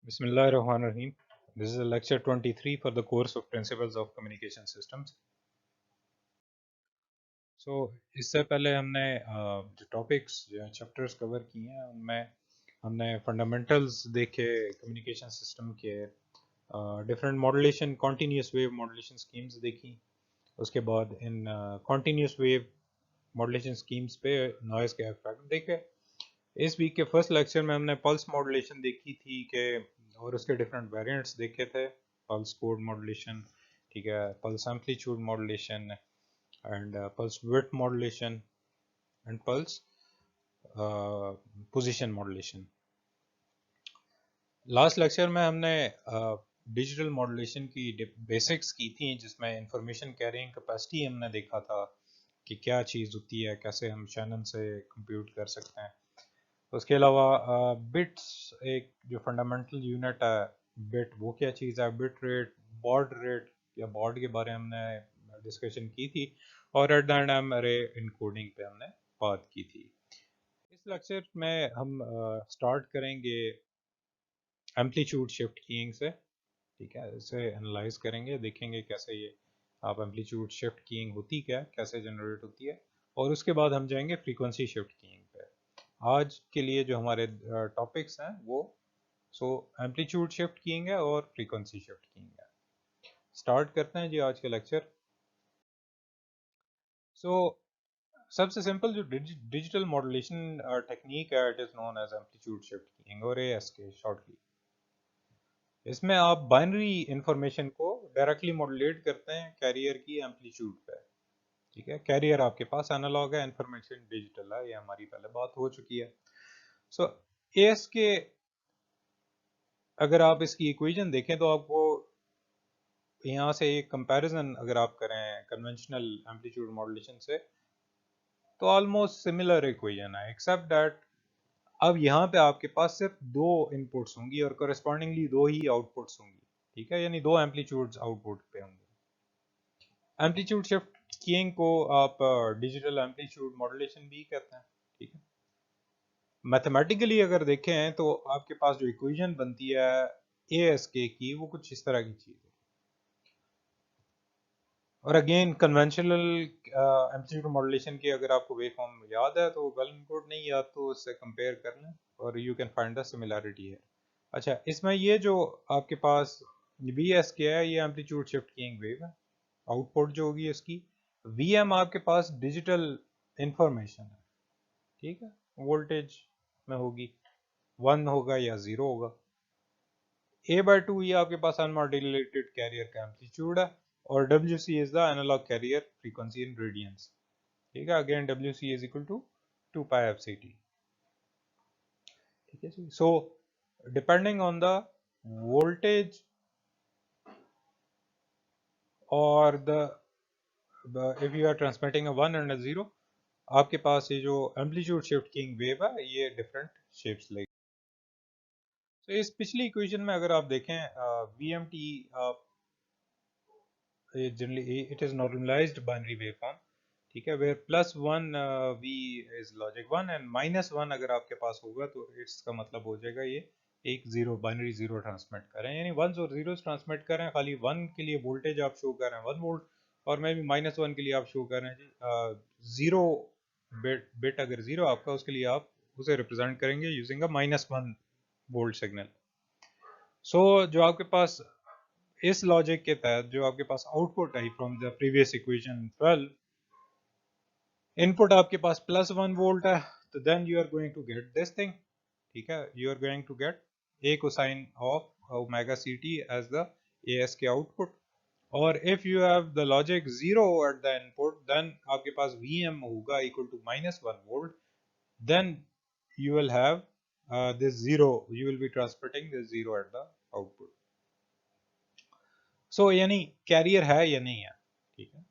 Bismillahirrahmanirrahim. This is a lecture 23 for the course of Principles of Communication Systems. So इससे पहले हमने जो topics या चैप्टर्स कवर किए हैं उनमें हमने फंडामेंटल्स देखे कम्युनिकेशन सिस्टम के, different modulation continuous wave modulation schemes देखी। उसके बाद इन कॉन्टीन्यूस वेव मॉड्यूलेशन स्कीम्स पे नॉइज़ के इफेक्ट देखे। इस वीक के फर्स्ट लेक्चर में हमने पल्स मॉड्यूलेशन देखी थी कि और उसके डिफरेंट वेरिएंट्स देखे थे। पल्स कोड मॉड्यूलेशन, ठीक है, pulse amplitude modulation and pulse width modulation and pulse position modulation. Last lecture में हमने डिजिटल मॉड्यूलेशन की बेसिक्स की थी, जिसमें इंफॉर्मेशन कैरिंग कैपेसिटी हमने देखा था कि क्या चीज़ होती है, कैसे हम शैनन से कंप्यूट कर सकते हैं। उसके अलावा बिट्स एक जो फंडामेंटल यूनिट है, बिट वो क्या चीज़ है, बिट रेट, बॉड रेट या बॉड के बारे में हमने डिस्कशन की थी, और एट द एंड हम अरे इनकोडिंग पे हमने बात की थी। इस लेक्चर में हम स्टार्ट करेंगे एम्पलीट्यूड शिफ्ट कीइंग से, ठीक है। इसे एनालाइज करेंगे, देखेंगे कैसे ये आप एम्पलीट्यूड शिफ्ट कीइंग होती क्या है, कैसे जनरेट होती है, और उसके बाद हम जाएंगे फ्रीक्वेंसी शिफ्ट कीइंग पे। आज के लिए जो हमारे टॉपिक्स हैं वो एम्पलीट्यूड शिफ्ट कीइंग है और फ्रीक्वेंसी शिफ्ट कीइंग है। स्टार्ट करते हैं जी आज का लेक्चर। सो सबसे सिंपल जो डिजिटल मॉड्यूलेशन टेक्निक है, it is known as amplitude shift keying और ASK शॉर्टली। इसमें आप बाइनरी इंफॉर्मेशन को डायरेक्टली मॉड्यूलेट करते हैं कैरियर की एम्पलीट्यूड पे, ठीक है। कैरियर आपके पास एनालॉग है, इंफॉर्मेशन डिजिटल है, ये हमारी पहले बात हो चुकी है। सो ASK, अगर आप इसकी इक्वेशन देखें तो आपको यहाँ से एक कंपैरिजन अगर आप करें कन्वेंशनल एम्पलीट्यूड मॉड्यूलेशन से, तो ऑलमोस्ट सिमिलर इक्वेशन है, एक्सेप्ट दैट अब यहाँ पे आपके पास सिर्फ दो इनपुट्स होंगी और कोरेस्पॉन्डिंगली दो ही आउटपुट्स होंगी, ठीक है, यानी दो एम्पलीट्यूड्स आउटपुट पे होंगे। एम्पलीट्यूड शिफ्ट कीइंग को आप डिजिटल एम्पलीट्यूड मॉड्यूलेशन भी कहते हैं, ठीक है। मैथमेटिकली अगर देखें तो आपके पास जो इक्वेशन बनती है ASK की, वो कुछ इस तरह की चीज है। और अगेन कन्वेंशनल एम्पलीट्यूड मॉड्यूलेशन की अगर आपको वेव फॉर्म याद है तो वेल एंड गुड, नहीं याद तो उससे कंपेयर कर लें और you can find the similarity है। अच्छा, इसमें ये जो आपके पास VSK है, ये एम्पलीट्यूड शिफ्ट कीइंग वेव है। आउटपुट जो होगी इसकी VM आपके पास डिजिटल इंफॉर्मेशन है, ठीक है, वोल्टेज में होगी, 1 होगा या 0 होगा। A/2 ये आपके पास अनमॉड्यूलेटेड कैरियर का एम्पलीट्यूड है, और WC is the analog carrier frequency in radians, ठीक है। Again WC is equal to 2πfct, ठीक है जी। So depending on the voltage और the if you are transmitting a 1 and a 0, आपके पास ये जो एम्पलीट्यूड शिफ्ट कीइंग वेव है ये डिफरेंट शेप्स लेगी। तो इस पिछली इक्वेशन में अगर आप देखें VMT generally it is normalised binary wave form, ठीक है, where +1 V is logic 1 and -1 अगर आपके पास होगा तो इसका मतलब हो जाएगा ये एक जीरो, बाइनरी जीरो ट्रांसमिट कर रहे हैं, यानी वंस और जीरोस ट्रांसमिट कर रहे हैं। खाली 1 के लिए वोल्टेज आप शो कर रहे हैं 1 वोल्ट, और मे भी -1 के लिए आप शो कर रहे हैं जी 0 बिट अगर 0 आपका, उसके लिए आप उसे रिप्रेजेंट करेंगे using a -1 volt signal. So जो आपके पास इस लॉजिक के तहत जो आपके पास output I from the previous equation 12, input आपके पास +1 वोल्ट है, तो then you are going to get this thing, ठीक है, you are going to get a cosine of omega ct as the ASK output। और if you have the logic 0 at the input, then आपके पास VM होगा equal to -1 volt, then you will have this 0, you will be transmitting this 0 at the output। so यानी career है या नहीं है, ठीक है,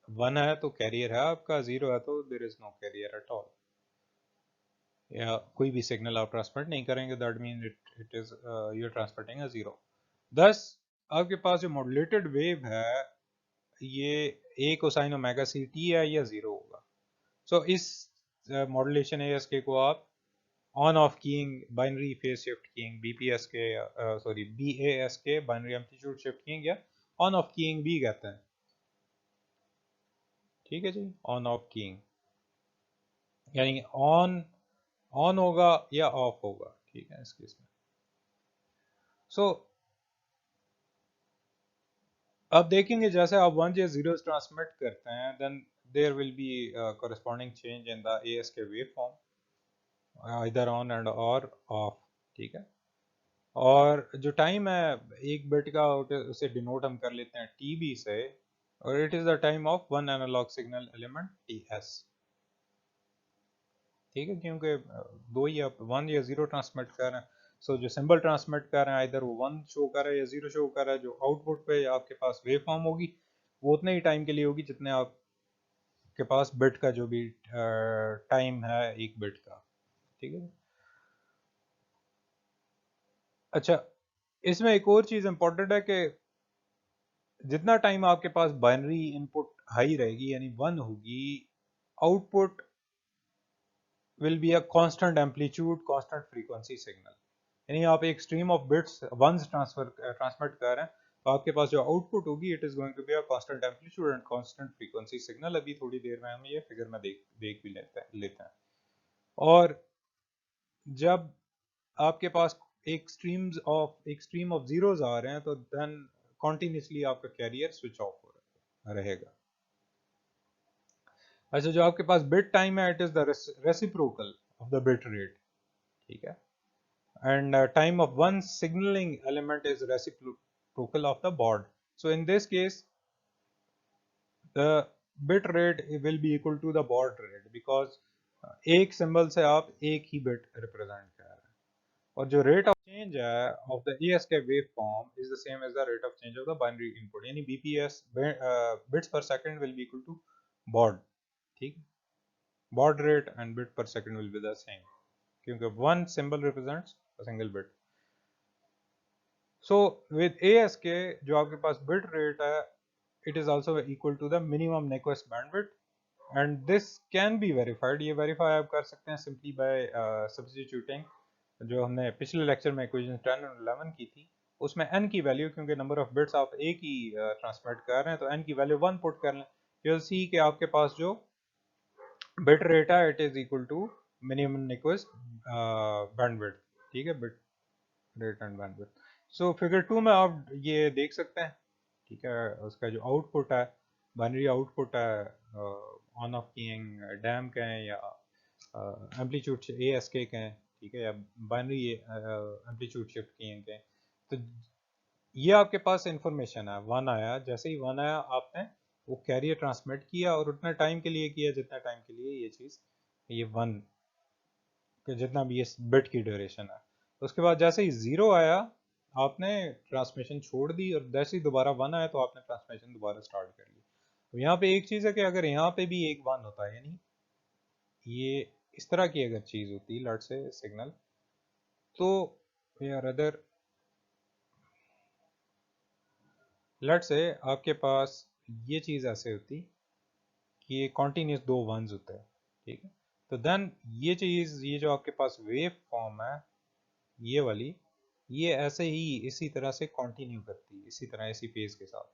1 है तो कैरियर है आपका, 0 है तो there is no carrier at all, या कोई भी सिग्नल आप ट्रांसमिट नहीं करेंगे, that mean it is you are transmitting a 0। thus आपके पास जो मॉड्यूलेटेड वेव है ये a कोसाइन ओमेगा ct है या 0 होगा। सो इस मॉड्यूलेशन ASK को आप on off keying, binary phase shift keying, BPS के सॉरी बीएएस के, बाइनरी एम्पलीट्यूड शिफ्ट कीइंग, या ऑन ऑफ कीइंग भी कहते हैं। ठीक है जी, ऑन ऑफ कीइंग यानी ऑन ऑन होगा या ऑफ होगा। ठीक है, इस केस में सो अब देखेंगे जैसे आप 1 या 0 ट्रांसमिट करते हैं, then there will be corresponding change in the ASK waveform, either on and or off। ठीक है, और जो टाइम है एक बिट का, उसे डिनोट हम कर लेते हैं TB से, और it is the time of one analogue signal element TS। ठीक है, क्योंकि दो ही आप 1 या 0 ट्रांसमिट कर रहे हैं, सो जो सिंबल ट्रांसमिट कर रहे हैं इधर वो 1 शो कर रहा है या 0 शो कर रहा है, जो आउटपुट पे आपके पास वेव फॉर्म होगी वो उतने ही टाइम के लिए होगी जितने आपके पास बिट का जो भी टाइम है एक बिट का। ठीक है, अच्छा इसमें एक और चीज इंपॉर्टेंट है कि जितना टाइम आपके पास बाइनरी इनपुट हाई रहेगी यानी 1 होगी, output will be a constant amplitude constant frequency signal. यानी आप एक stream of bits once transmit कर रहे हैं तो आपके पास जो आउटपुट होगी it is going to be a constant amplitude and constant frequency signal. अभी थोड़ी देर में हम ये फिगर में देख भी लेते हैं। और जब आपके पास एक स्ट्रीम ऑफ जीरोस आ रहे हैं तो देन कॉन्टिन्यूसली आपका कैरियर स्विच ऑफ हो रहेगा। अच्छा, जो आपके पास बिट टाइम है it is the reciprocal of the bit rate. ठीक है, and time of one signaling element is reciprocal of the baud. So in this case the bit rate will be equal to the baud rate because एक symbol से आप एक ही bit represent कर रहे हैं, और जो रेट ऑफ चेंज है of the ASK wave form is the same as the rate of change of the binary input, यानी BPS bits per second will be equal to baud। ठीक, baud rate and bit per second will be the same क्योंकि one symbol represents a single bit। So with ASK जो आपके पास bit rate है it is also equal to the minimum Nyquist bandwidth and this can be verified। ये verify आप कर सकते हैं simply by substituting जो हमने पिछले लेक्चर में इक्वेशन 10 और 11 की थी उसमें n की वैल्यू, क्योंकि नंबर ऑफ बिट्स आप एक ही ट्रांसमिट कर रहे हैं तो n की वैल्यू 1 पुट कर लें, you'll see कि आपके पास जो बिट रेट है it is equal to minimum Nyquist bandwidth. ठीक है, bit rate and bandwidth. So figure 2 में आप ये देख सकते हैं। ठीक है, उसका जो आउटपुट है बाइनरी आउटपुट है ऑन ऑफ कीइंग डैम के हैं या एम्पलीट्यूड ASK के हैं। ठीक है, या बाइनरी एम्पलीट्यूड शिफ्ट कीइंग के हैं। तो ये आपके पास इंफॉर्मेशन है, 1 आया, जैसे ही 1 आया आपने वो कैरियर ट्रांसमिट किया और उतना टाइम के लिए किया जितना टाइम के लिए ये चीज़ ये 1 के जितना भी ये बिट की ड्यूरेशन है। उसके बाद जैसे ही 0 आया आपने ट्रांसमिशन छोड़ दी और जैसे ही दोबारा 1 आया तो आपने ट्रांसमिशन दोबारा स्टार्ट कर ली। तो यहाँ पे एक चीज़ है कि अगर यहाँ पे भी एक 1 होता है यानी ये इस तरह की अगर चीज़ होती लट से सिग्नल, तो यार अदर लट से आपके पास ये चीज़ ऐसे होती कि ये कॉन्टिन्यूस दो 1s होते हैं। ठीक है, तो देन ये चीज़ ये जो आपके पास वेव फॉर्म है ये वाली, ये ऐसे ही इसी तरह से कंटिन्यू करती है, इसी तरह इसी फेज के साथ।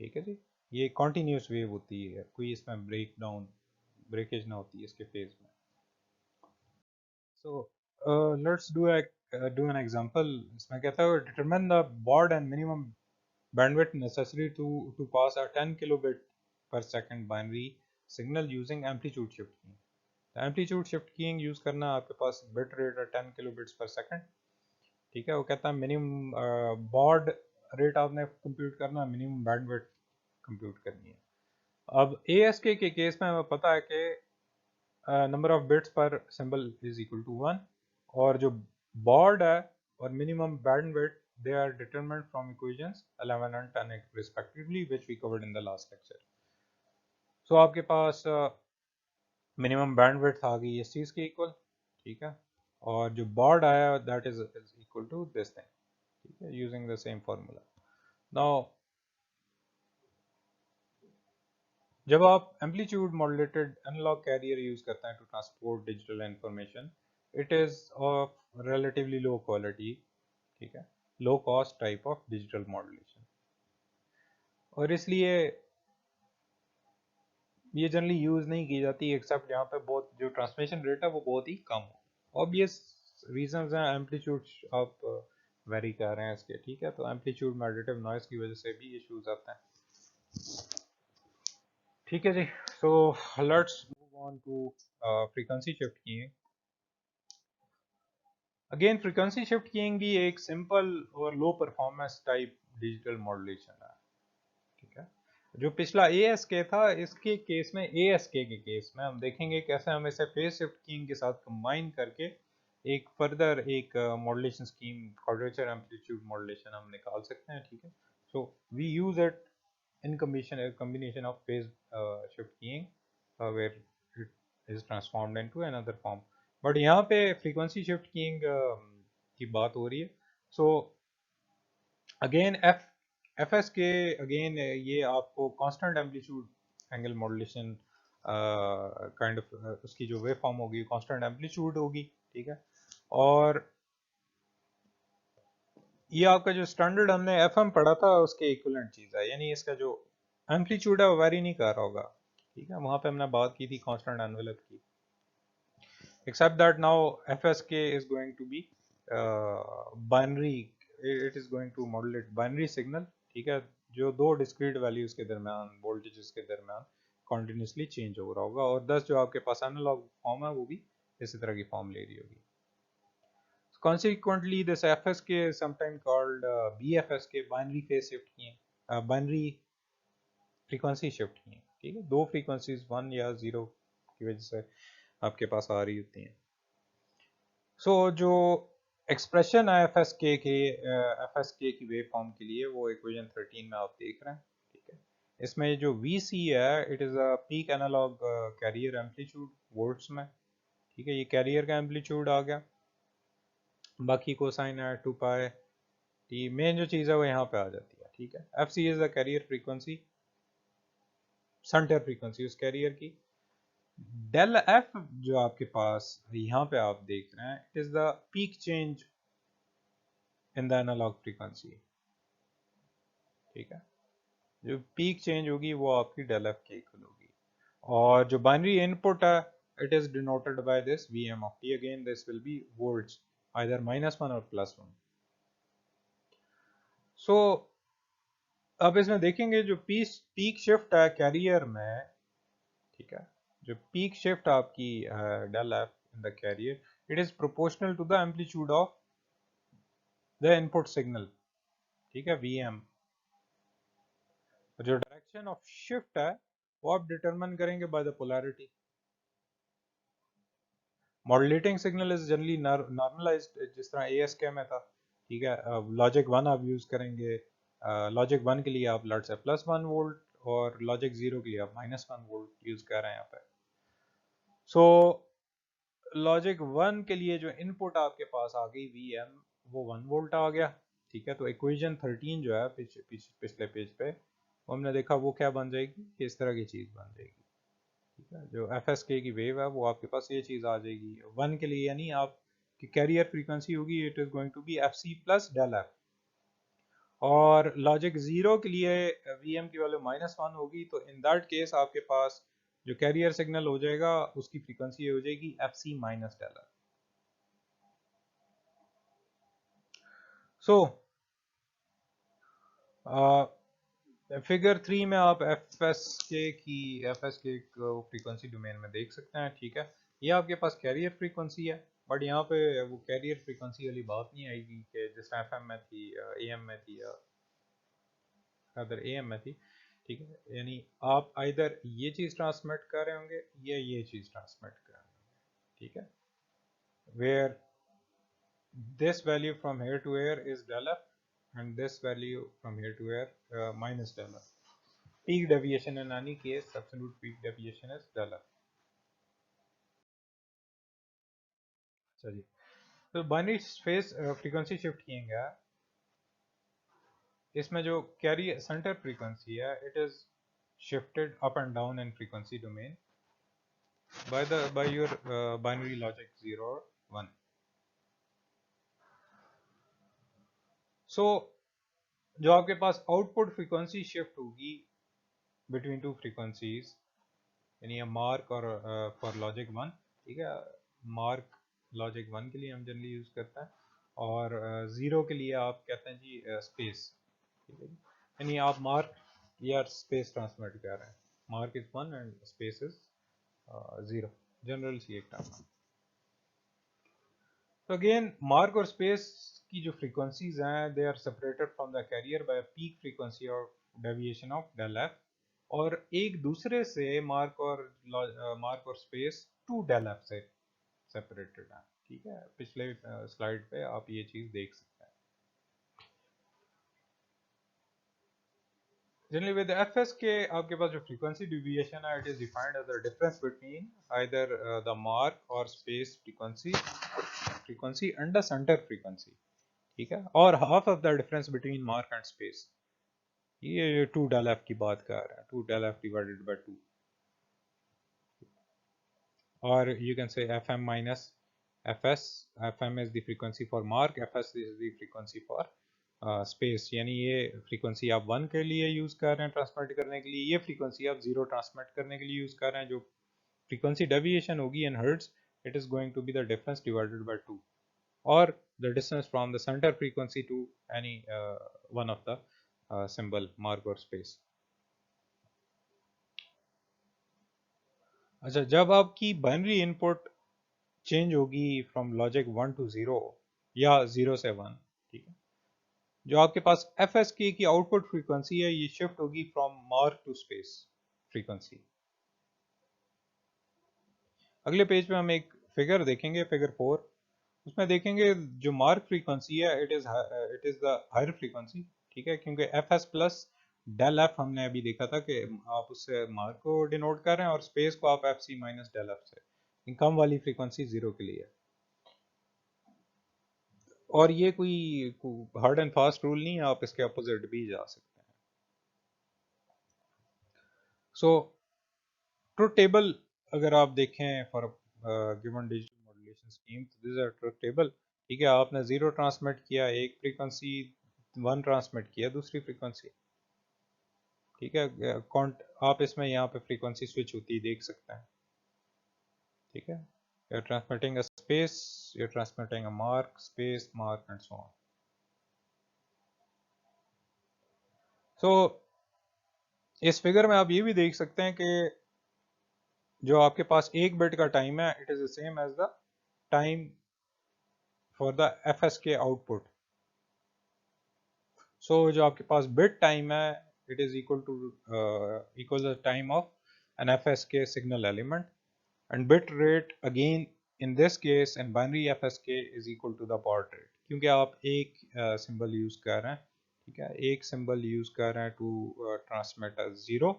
ठीक है जी, ये कंटिन्यूस वेव होती है, कोई इसमें ब्रेकेज ना होती है इसके फेज में। So let's do an example. इसमें कहता है determine the baud and minimum bandwidth necessary to pass a 10 kilobit per second binary signal using amplitude shift keying। Amplitude shift keying use करना, आपके पास बिट रेट है 10 kilobits per second. ठीक है, वो कहता है मिनिमम बॉड रेट आपने कंप्यूट करना, मिनिमम बैंडविड्थ कंप्यूट करनी है। अब ASK के केस में हमें पता है कि number of bits per symbol is equal to 1 और जो बॉड है और minimum bandwidth they are determined from equations 11 and 10 respectively which we covered in the last lecture. So आपके पास मिनिमम बैंडविड्थ आ गई इस चीज़ के इक्वल। ठीक है, और जो बॉड आया that is equal to this thing. ठीक है, using the same formula. Now जब आप amplitude modulated analogue carrier use करते हैं to transport digital information, it is of relatively low quality, ठीक है, low cost type of digital modulation, और इसलिए ये जनरली यूज नहीं की जाती एक्सेप्ट यहाँ पे बहुत जो ट्रांसमिशन रेट है वो बहुत ही कम हो। ऑब्वियस रीजंस हैं, एम्पलीट्यूड आप वेरी कर रहे हैं इसके, ठीक है, तो एम्पलीट्यूड में एडिटिव नॉइस की वजह से भी इश्यूज आते हैं, ठीक है जी। So let's move on to frequency shift keying. Again frequency shift keying भी एक सिंपल और low performance type digital modulation है, ठीक है। जो पिछला ASK था, इसके केस में ASK के केस में हम देखेंगे कैसे हम इसे फेज शिफ्ट कीइंग के साथ कंबाइन करके एक फर्दर एक modulation scheme, quadrature amplitude modulation हम निकाल सकते हैं, ठीक है। So we use it in combination of phase shift keying where it is transformed into another form, but यहाँ पे frequency shift keying की बात हो रही है। so again FSK again ये आपको constant amplitude angle modulation kind of उसकी जो वेव फॉर्म होगी कांस्टेंट एम्पलीट्यूड होगी, ठीक है। और ये आपका जो स्टैंडर्ड हमने FM पढ़ा था उसके इक्विवेलेंट चीज है, यानी इसका जो एम्पलीट्यूड है वो वेरी नहीं कर रहा होगा, ठीक है। वहां पे हमने बात की थी कांस्टेंट एनवेलप की, except that now FSK is going to be binary, it is going to modulate binary signal, ठीक है, जो दो डिस्क्रीट वैल्यूज के दरमियान वोल्टेजेस के दरमियान कॉन्टिन्यूसली चेंज हो रहा होगा, और thus जो आपके पास एनालॉग फॉर्म है वो भी इसी तरह की फॉर्म ले रही होगी। Consequently, this FSK is sometimes called BFSK, binary phase shift keying, binary frequency shift keying, ठीक है। दो फ्रीक्वेंसीज 1 या 0 की वजह से आपके पास आ रही होती हैं। सो जो एक्सप्रेशन है FSK की वेव फॉर्म के लिए वो इक्वेशन 13 में आप देख रहे हैं, ठीक है। इसमें जो VC है it is a peak analogue carrier amplitude volts में, ठीक है, ये कैरियर का एम्पलीट्यूड आ गया, बाकी कोसाइन है 2 पाई टी, मेन जो चीज़ है वो यहाँ पे आ जाती है, ठीक है। FC is the carrier frequency, centre frequency उस कैरियर की। डेल F जो आपके पास यहाँ पे आप देख रहे हैं it is the peak change in the analogue frequency, ठीक है। जो पीक चेंज होगी वो आपकी डेल F के इक्वल होगी, और जो बाइनरी इनपुट है it is denoted by this VM of T, again this will be volts, either -1 और +1। सो अब इसमें देखेंगे जो पीक शिफ्ट है कैरियर में, ठीक है, जो पीक शिफ्ट आपकी del F in the carrier it is proportional to the amplitude of the input signal, ठीक है, VM। जो डायरेक्शन ऑफ शिफ्ट है वो आप डिटरमिन करेंगे by the polarity. Modulating signal is generally normalised जिस तरह ASK में था, ठीक है। लॉजिक 1 आप यूज करेंगे, लॉजिक 1 के लिए आप लेट्स से +1 वोल्ट, और लॉजिक 0 के लिए आप -1 वोल्ट यूज कर रहे हैं यहाँ पे। सो लॉजिक 1 के लिए जो इनपुट आपके पास आ गई VM वो 1 वोल्ट आ गया, ठीक है। तो इक्वेशन 13 जो है पिछले पेज पे वो हमने देखा वो क्या बन जाएगी, इस तरह की चीज बन जाएगी, ठीक है। जो FSK की वेव है वो आपके पास ये चीज आ जाएगी 1 के लिए, यानी आप की कैरियर फ्रीक्वेंसी होगी it is going to be FC plus del F, और लॉजिक 0 के लिए VM की वैल्यू -1 होगी, तो इन दैट केस आपके पास जो कैरियर सिग्नल हो जाएगा उसकी फ्रीक्वेंसी हो जाएगी FC minus del F। So figure 3 में आप FSK को फ्रीक्वेंसी डोमेन में देख सकते हैं, ठीक है। ये आपके पास कैरियर फ्रीक्वेंसी है, बट यहाँ पे वो कैरियर फ्रीक्वेंसी वाली बात नहीं आएगी कि जिस तरह FM में थी, AM में थी, या अदर AM में थी, ठीक है। यानी आप आइदर ये चीज़ ट्रांसमिट कर रहे होंगे या ये चीज़ ट्रांसमिट कर रहे होंगे, ठीक है। Where this value from here to here is del F, and this value from here to here minus del F. Peak deviation in any case, absolute peak deviation is del F. चलिए, तो binary phase frequency shift किएंगे, इसमें जो carry centre frequency है it is shifted up and down in frequency domain by your binary logic 0 1। So जो आपके पास output frequency shift होगी between two frequencies, यानी मार्क और फॉर लॉजिक 1, ठीक है, मार्क लॉजिक 1 के लिए हम जनरली यूज़ करते हैं, और 0 के लिए आप कहते हैं जी स्पेस, ठीक है, यानी आप मार्क या स्पेस ट्रांसमिट कर रहे हैं, mark is 1 and space is 0, general सी एक टर्म। तो अगेन मार्क और स्पेस की जो फ्रीक्वेंसीज हैं they are separated from the carrier by peak frequency और डेविएशन ऑफ डेल एफ, और एक दूसरे से मार्क और स्पेस टू डेल एफ से सेपरेटेड है, ठीक है। पिछले स्लाइड पे आप ये चीज देख सकते हैं। जनरली विद एफएस के आपके पास जो फ्रीक्वेंसी डिविएशन है it is defined as the difference between either the mark और space frequency and the center frequency, ठीक है, और half of the difference between mark and space. ये 2 डेल एफ की बात कर रहे हैं, 2 डेल एफ डिवाइडेड बाय 2, और you can say fm minus fs, fm is the frequency for mark, fs is the frequency for space, यानी ये frequency आप 1 के लिए यूज कर रहे हैं ट्रांसमिट करने के लिए, ये फ्रीक्वेंसी आप 0 ट्रांसमिट करने के लिए यूज कर रहे हैं। जो फ्रीक्वेंसी डेविएशन होगी in hertz, it is going to be the difference divided by 2, or the distance from the center frequency to any one of the symbol mark or space। अच्छा, जब आपकी बाइनरी इनपुट चेंज होगी from logic 1 to 0 या 0 से 1, ठीक है, जो आपके पास एफ एस के की आउटपुट फ्रीक्वेंसी है ये शिफ्ट होगी from mark to space frequency. अगले पेज पे हम एक फिगर देखेंगे, फिगर 4, उसमें देखेंगे जो मार्क फ्रीक्वेंसी है it is the higher frequency, ठीक है, क्योंकि F S plus del F हमने अभी देखा था कि आप उससे मार्क को डिनोट कर रहे हैं और स्पेस को आप F C minus del F से, कम वाली फ्रीक्वेंसी 0 के लिए। और ये कोई हार्ड एंड फास्ट रूल नहीं है, आप इसके अपोजिट भी जा सकते हैं। सो ट्रुथ टेबल अगर आप देखें for given digital modulation scheme, this is a truth table, ठीक है, आपने 0 ट्रांसमिट किया एक फ्रीक्वेंसी, 1 ट्रांसमिट किया दूसरी फ्रीक्वेंसी, ठीक है, आप इसमें यहाँ पे फ्रीक्वेंसी स्विच होती देख सकते हैं, ठीक है, you're transmitting a space, you're transmitting a mark, space, mark and so on। so इस फिगर में आप ये भी देख सकते हैं कि जो आपके पास एक बिट का टाइम है it is the same as the time for the F S K output. So जो आपके पास बिट टाइम है it is equal the time of an F S K signal element, and bit rate again in this case in binary F S K is equal to the baud rate, क्योंकि आप एक symbol use कर रहे हैं, ठीक है, एक symbol use कर रहे हैं टू ट्रांसमिट अ 0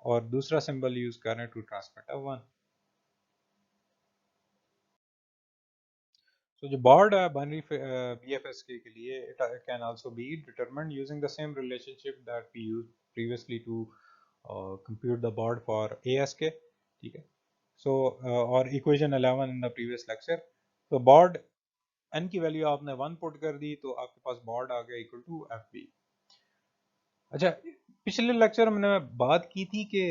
और दूसरा सिंबल यूज कर रहे हैं to transmit a 1। So the baud binary BFSK के लिए it can also be determined using the same relationship that we used previously to compute the baud for ASK, ठीक है। So और equation 11 in the previous lecture, तो baud n की value आपने 1 put कर दी तो आपके पास baud आ गया इक्वल टू FB। अच्छा, पिछले लेक्चर में मैंने बात की थी कि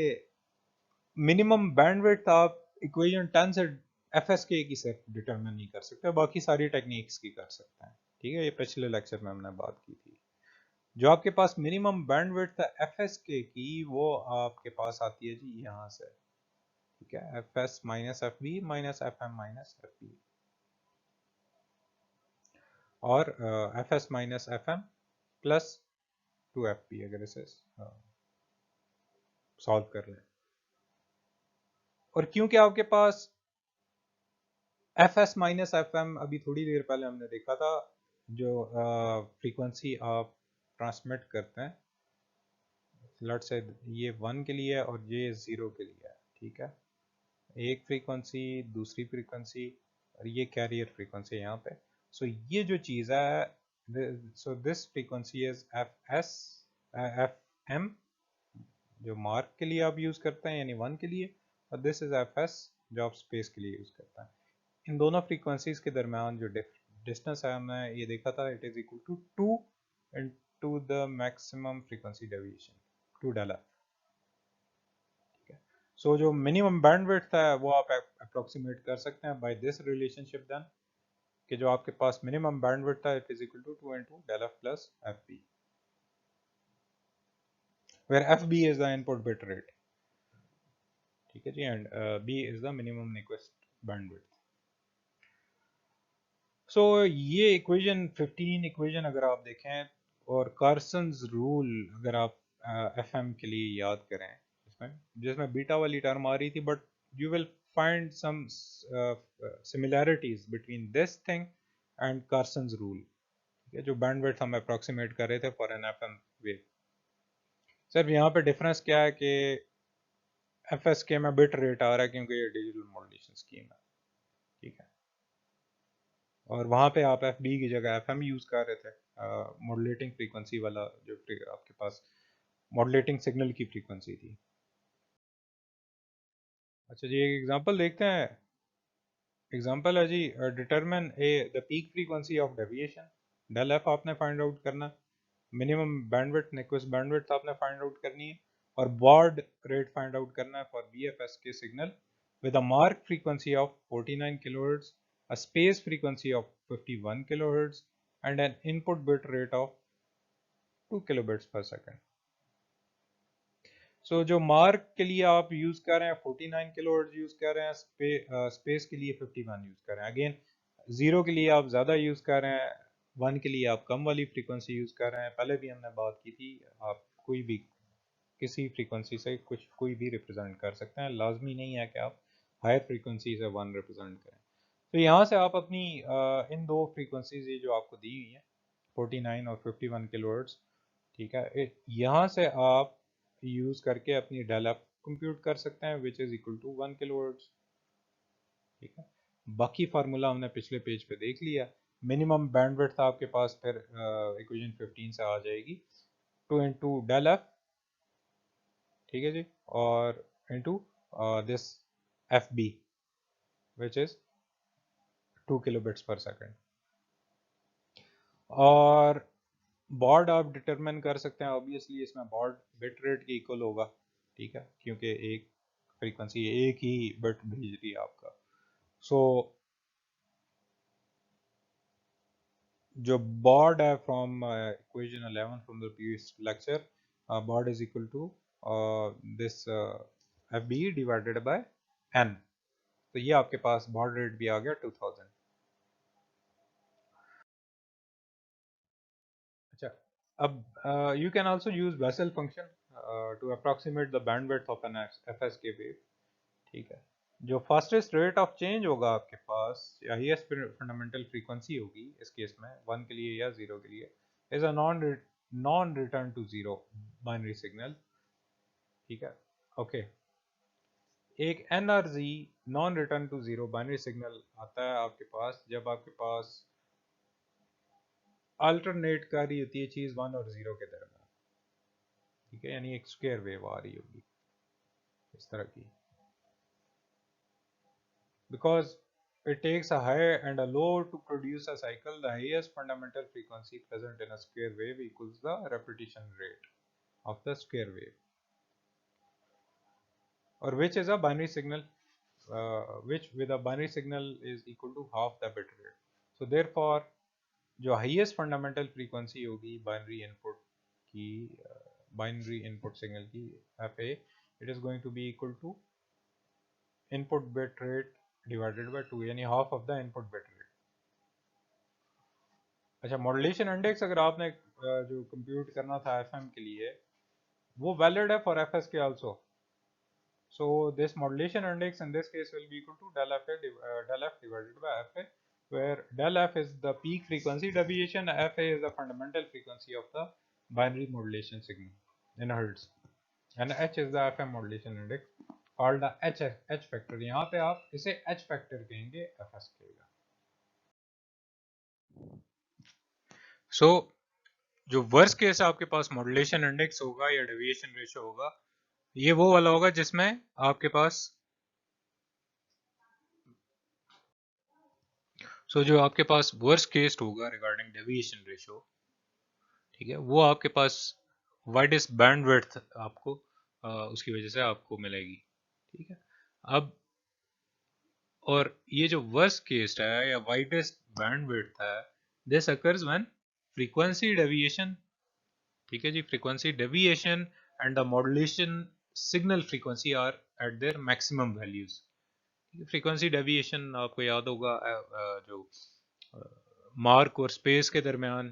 मिनिमम बैंडविड्थ आप इक्वेशन 10 से एफएसके की सिर्फ डिटरमिन नहीं कर सकते, बाकी सारी टेक्निक्स की कर सकते हैं, ठीक है, ये पिछले लेक्चर में हमने बात की थी। जो आपके पास मिनिमम बैंडविड्थ है एफएसके की वो आपके पास आती है जी यहाँ से, ठीक है, F S minus F B minus F M minus F B, और F S minus F M plus 2 FP अगर इसे सॉल्व कर लें। और क्योंकि आपके पास F S minus F M अभी थोड़ी देर पहले हमने देखा था, जो फ्रीक्वेंसी आप ट्रांसमिट करते हैं, लेट से ये 1 के लिए और ये 0 के लिए है, ठीक है, एक फ्रीक्वेंसी दूसरी फ्रीक्वेंसी और ये कैरियर फ्रीक्वेंसी यहाँ पे। सो ये जो चीज़ है, so this frequency is F M जो मार्क के लिए आप यूज़ करते हैं यानी 1 के लिए, और दिस इज एफ एस जो आप स्पेस के लिए यूज़ करते हैं। इन दोनों फ्रीक्वेंसीज के दरमियान जो डिस्टेंस है हमने ये देखा था, it is equal to 2 into the maximum frequency deviation, 2 delta. ठीक है, सो जो मिनिमम बैंडविड्थ है वो आप अप्रोक्सीमेट कर सकते हैं बाय दिस रिलेशनशिप देन, कि जो आपके पास मिनिमम बैंडविड्थ है it is equal to 2 into del F plus F B, where F B is the input bit rate. ठीक है जी, and B is the minimum request bandwidth. So ये equation 15 equation अगर आप देखें, और कार्सन्स रूल अगर आप एफएम के लिए याद करें, जिसमें जिसमें बीटा वाली टर्म आ रही थी, but you will find some similarities between this thing and Carson's rule, जो बैंडविड्थ हम अप्रोक्सीमेट कर रहे थे फॉर एन एफएम वेव। सिर्फ यहाँ पे डिफरेंस क्या है कि एफएसके में बिट रेट आ रहा है क्योंकि ये डिजिटल मॉड्यूलेशन स्कीम है। ठीक है, और वहाँ पे आप एफ बी की जगह एफ एम यूज़ कर रहे थे, मॉड्यूलेटिंग फ्रीक्वेंसी वाला जो आपके पास मॉड्यूलेटिंग सिग्नल की फ्रीक्वेंसी थी। अच्छा जी, एक एग्जांपल देखते हैं। एग्जांपल है जी, determine a the peak frequency of deviation, del F आपने फाइंड आउट करना, मिनिमम बैंडविड्थ निक्विस्ट बैंडविड्थ आपने फाइंड आउट करनी है, और बॉड रेट फाइंड आउट करना है for BFSK signal with a mark frequency of 49 kilohertz, a space frequency of 51 kilohertz, and an input bit rate of 2 kilobits per second. So जो mark के लिए आप use कर रहे हैं 49 kilohertz use कर रहे हैं, स्पेस के लिए 51 यूज कर रहे हैं। अगेन जीरो के लिए आप ज्यादा यूज कर रहे हैं, वन के लिए आप कम वाली फ्रीक्वेंसी यूज कर रहे हैं। पहले भी हमने बात की थी, आप कोई भी किसी फ्रीक्वेंसी से कुछ कोई भी रिप्रेजेंट कर सकते हैं, लाजमी नहीं है कि आप हायर फ्रीक्वेंसी से वन रिप्रेजेंट करें। तो यहाँ से आप अपनी इन दो फ्रीक्वेंसीज ये जो आपको दी हुई है 49 और 51 किलोहर्ट्ज, ठीक है, यहाँ से आप यूज करके अपनी डेल एफ कंप्यूट कर सकते हैं which is equal to 1 kilohertz. ठीक है, बाकी फार्मूला हमने पिछले पेज पे देख लिया। मिनिमम बैंडविड्थ आपके पास फिर इक्वेशन 15 से आ जाएगी, 2 इंटू डेल एफ, ठीक है जी, और into this F B which is 2 kilobits per second. और बॉर्ड आप डिटरमिन कर सकते हैं, ऑब्वियसली इसमें बॉर्ड बिट रेट के इक्वल होगा। ठीक है, क्योंकि एक फ्रीक्वेंसी एक ही बिट भेज रही है आपका। सो जो बॉर्ड है from equation 11 from the previous lecture, baud is equal to this F B divided by N. तो ये आपके पास बॉर्ड रेट भी आ गया 2000। अच्छा, अब you can also use Bessel function to approximate the bandwidth of an FSK wave। ठीक है, जो फास्टेस्ट रेट ऑफ चेंज होगा आपके पास, हाईएस्ट फंडामेंटल फ्रीक्वेंसी होगी इस केस में 1 के लिए या 0 के लिए, is a non return to 0 binary signal. ठीक है, ओके, एक NRZ non return to 0 binary signal आता है आपके पास जब आपके पास अल्टरनेट कर रही होती है चीज 1 और 0 के दरमियान। ठीक है, यानी एक स्क्वायर वेव आ रही होगी इस तरह की, because it takes a high and a low to produce a cycle. The highest fundamental frequency present in a square wave equals the repetition rate of the square wave, or which is a binary signal, which with a binary signal is equal to half the bit rate. So therefore जो highest fundamental frequency होगी binary input की, binary input signal की FA, it is going to be equal to input bit rate divided by 2, यानी half of the input bit rate। अच्छा, modulation index अगर आपने जो compute करना था एफएम के लिए, वो वैलिड है फॉर एफएस के also. So this modulation index in this case will be equal to del F divided by FA, where del f is the peak frequency deviation, fa is the fundamental frequency of the binary modulation signal in hertz, and h is the fm modulation index called the h factor। यहाँ पे आप इसे h factor कहेंगे, fs कहेगा। सो जो worst case आपके पास modulation index होगा या डेविएशन रेशियो होगा, ये वो वाला होगा जिसमें आपके पास सो जो आपके पास वर्स्ट केस होगा रिगार्डिंग डेविएशन रेशियो, ठीक है, वो आपके पास वाइडेस्ट बैंडविड्थ आपको उसकी वजह से आपको मिलेगी, ठीक है। अब और ये जो वर्स्ट केस है या वाइडेस्ट बैंडविड्थ है, this occurs when frequency deviation, ठीक है जी, frequency deviation and the modulation signal frequency are at their maximum values. Frequency deviation आपको याद होगा जो मार्क और स्पेस के दरमियान,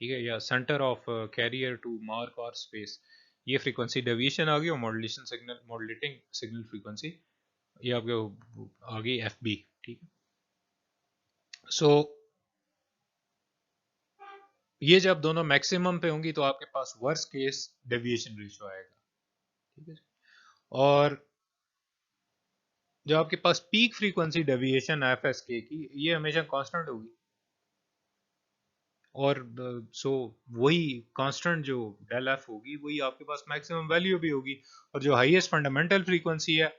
ठीक है, या centre of carrier to mark और स्पेस, ये फ्रीक्वेंसी डेविएशन आ गई, और modulation signal, modulating signal frequency, ये आपके आ गई एफ बी, ठीक है। सो ये जब दोनों मैक्सिमम पे होंगी तो आपके पास वर्स्ट केस डेविएशन रेशियो आएगा, ठीक है। और जो आपके पास peak frequency deviation F S K की, ये हमेशा कांस्टेंट होगी, और सो वही कांस्टेंट जो डेल एफ होगी वही आपके पास मैक्सिमम वैल्यू भी होगी, और जो हाईएस्ट फंडामेंटल फ्रीक्वेंसी है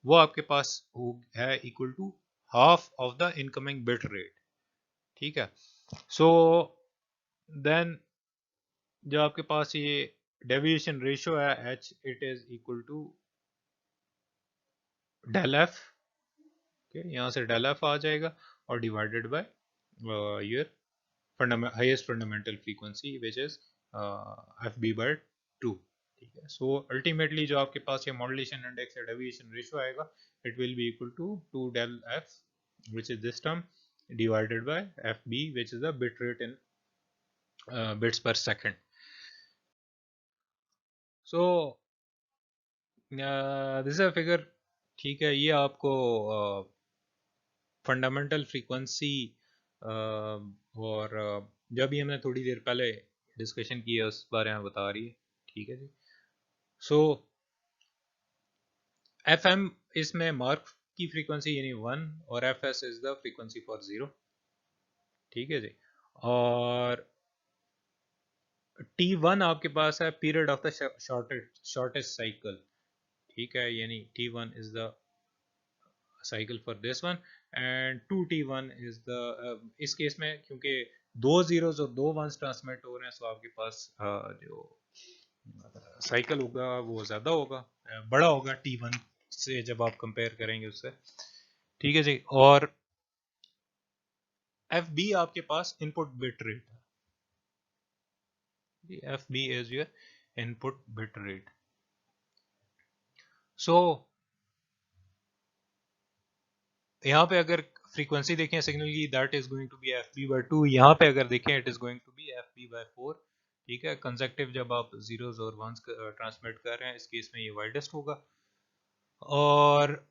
वो आपके पास है equal to half of the incoming bit rate, ठीक है। सो देन जो आपके पास ये डेविएशन रेशियो है H, it is equal to del F, यहाँ से डेल एफ आ जाएगा, और divided by your highest fundamental frequency which is FB by 2, ठीक है। सो अल्टीमेटली जो आपके पास ये मॉड्यूलेशन इंडेक्स या डेविएशन रेशियो आएगा, it will be equal to 2 del f which is this term divided by FB which is the bit rate in bits per second. So this is a figure, ठीक है, ये आपको fundamental frequency और जब भी हमने थोड़ी देर पहले डिस्कशन की है उस बारे में बता रही है, ठीक है जी। सो एफ एम इसमें मार्क की फ्रीक्वेंसी यानी 1, और F S is the frequency for 0, ठीक है जी। और टी वन आपके पास है period of the shortest cycle, ठीक है, यानी T one is the cycle for this one, and 2t1 is the, इस केस में क्योंकि दो जीरोस और दो वंस ट्रांसमिट हो रहे हैं, सो आपके पास जो साइकिल होगा वो ज्यादा होगा, बड़ा होगा t1 से जब आप कंपेयर करेंगे उससे, ठीक है जी। और एफ बी आपके पास इनपुट बिट रेट है, F B is your input bit rate. So यहाँ पे अगर फ्रीक्वेंसी देखें सिग्नल की, that is going to be F B by 2, यहाँ पे अगर देखें it is going to be F B by 4, ठीक है। कंसेक्टिव जब आप जीरोस और वंस ट्रांसमिट कर रहे हैं, इस केस में ये वाइडेस्ट होगा, और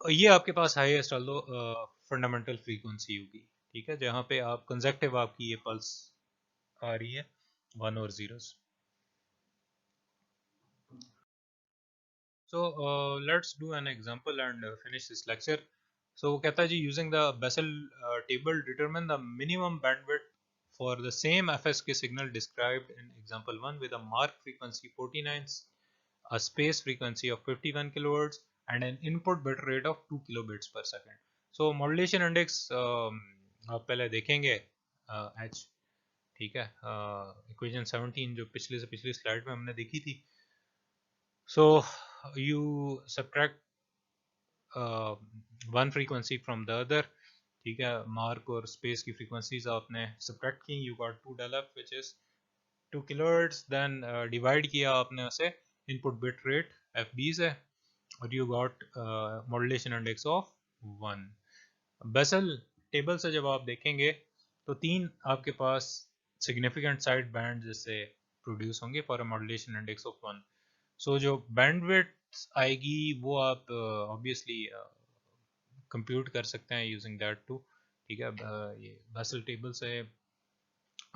ये आपके पास हाईएस्ट फंडामेंटल फ्रीक्वेंसी होगी, ठीक है, जहाँ पे आप कंसेक्टिव आपकी ये पल्स आ रही है 1 और zeros. So let's do an example and finish this lecture. So वो कहता है जी, using the Bessel table determine the minimum bandwidth for the same FSK signal described in example 1 with a mark frequency 49, a space frequency of 51 kilohertz and an input bit rate of 2 kilobits per second. So modulation index आप पहले देखेंगे H, ठीक है, equation 17 जो पिछले से पिछली slide में हमने देखी थी। So you subtract one frequency from the other, ठीक है, मार्क और स्पेस की फ्रीक्वेंसीज आपने सब्ट्रैक्ट की, you got 2 del f which is 2 kilohertz, then divide किया आपने उसे input bit rate F B से, और you got modulation index of 1। Bessel table से जब आप देखेंगे तो तीन आपके पास सिग्निफिकेंट साइड बैंड जैसे प्रोड्यूस होंगे for a modulation index of 1। So जो बैंडविड्थ आएगी वो आप ऑब्वियसली कंप्यूट कर सकते हैं यूजिंग दैट टू, ठीक है। ये बेसल टेबल से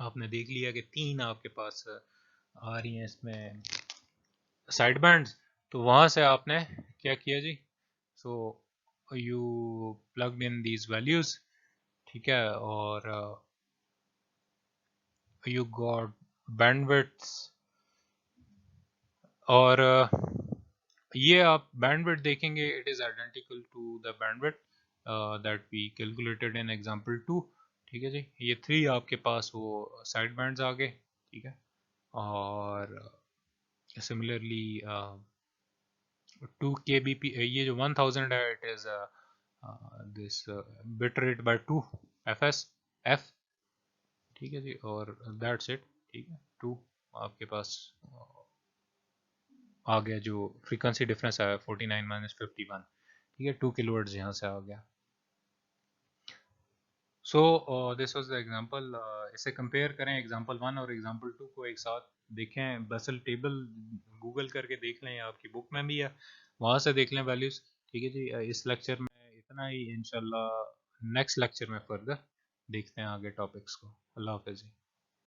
आपने देख लिया कि तीन आपके पास आ रही हैं इसमें साइड बैंड्स, तो वहां से आपने क्या किया जी, so you plugged in these values, ठीक है, और यू गॉट बैंडविड्थ, और ये आप बैंडविड्थ देखेंगे it is identical to the bandwidth that we calculated in example 2। ठीक है जी, ये 3 आपके पास वो साइड बैंड्स आ गए। ठीक है, और सिमिलरली 2 kbp, ये जो 1000 है it is this bit rate by 2 fs f। ठीक है जी, और दैट्स इट। ठीक है, 2 आपके पास आ गया, जो फ्रीक्वेंसी डिफरेंस आया 49 माइनस 51। ठीक है, 2 किलोहर्ट्ज़ यहाँ से आ गया। So this was the example. इसे कंपेयर करें एग्जांपल 1 और एग्जांपल 2 को एक साथ देखें। बसल टेबल गूगल करके देख लें, आपकी बुक में भी है, वहाँ से देख लें वैल्यूज़। ठीक है जी, इस लेक्चर में इतना ही। इंशाल्लाह नेक्स्ट लेक्चर में फर्दर देखते हैं आगे टॉपिक्स को। अल्लाह हाफ़िज़।